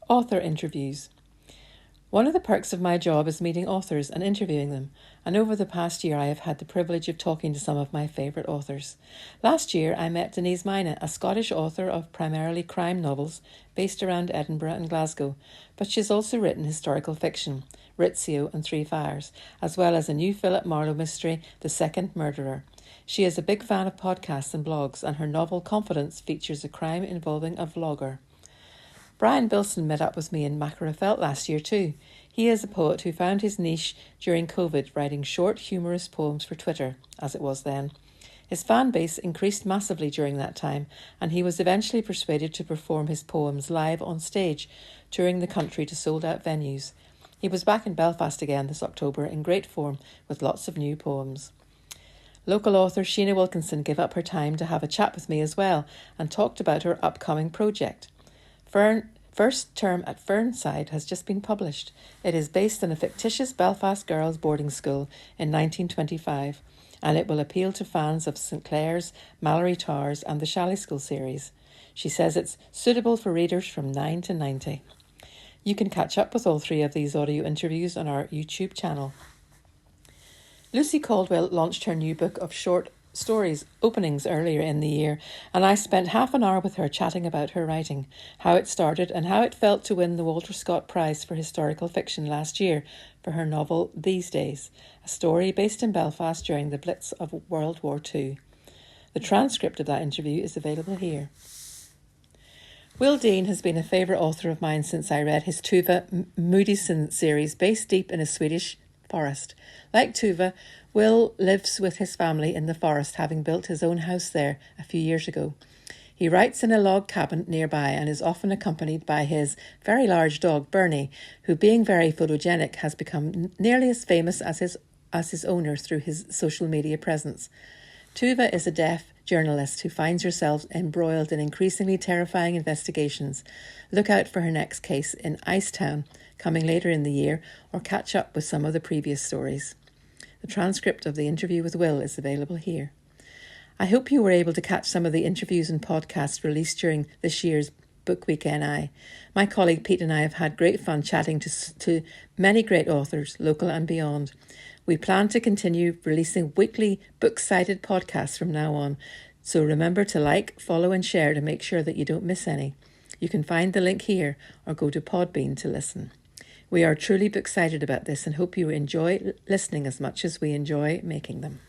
Author interviews. One of the perks of my job is meeting authors and interviewing them, and over the past year I have had the privilege of talking to some of my favourite authors. Last year I met Denise Mina, a Scottish author of primarily crime novels based around Edinburgh and Glasgow, but she has also written historical fiction, Rizzio and Three Fires, as well as a new Philip Marlowe mystery, The Second Murderer. She is a big fan of podcasts and blogs, and her novel Confidence features a crime involving a vlogger. Brian Bilson met up with me in Mackerafelt last year too. He is a poet who found his niche during COVID, writing short, humorous poems for Twitter, as it was then. His fan base increased massively during that time, and he was eventually persuaded to perform his poems live on stage, touring the country to sold-out venues. He was back in Belfast again this October in great form, with lots of new poems. Local author Sheena Wilkinson gave up her time to have a chat with me as well, and talked about her upcoming project. First Term at Fernside has just been published. It is based on a fictitious Belfast girls' boarding school in 1925, and it will appeal to fans of St Clair's, Mallory Towers and the Shalley School series. She says it's suitable for readers from 9 to 90. You can catch up with all three of these audio interviews on our YouTube channel. Lucy Caldwell launched her new book of short stories openings earlier in the year, and I spent half an hour with her chatting about her writing, how it started and how it felt to win the Walter Scott Prize for Historical Fiction last year for her novel These Days, a story based in Belfast during the Blitz of World War II. The transcript of that interview is available here. Will Dean has been a favourite author of mine since I read his Tuva Moodysson series based deep in a Swedish forest. Like Tuva, Will lives with his family in the forest, having built his own house there a few years ago. He writes in a log cabin nearby and is often accompanied by his very large dog, Bernie, who, being very photogenic, has become nearly as famous as his owner through his social media presence. Tuva is a deaf journalist who finds herself embroiled in increasingly terrifying investigations. Look out for her next case in Icetown, coming later in the year, or catch up with some of the previous stories. The transcript of the interview with Will is available here. I hope you were able to catch some of the interviews and podcasts released during this year's Book Week NI. My colleague Pete and I have had great fun chatting to many great authors, local and beyond. We plan to continue releasing weekly book-cited podcasts from now on, so remember to like, follow and share to make sure that you don't miss any. You can find the link here or go to Podbean to listen. We are truly book-cited about this and hope you enjoy listening as much as we enjoy making them.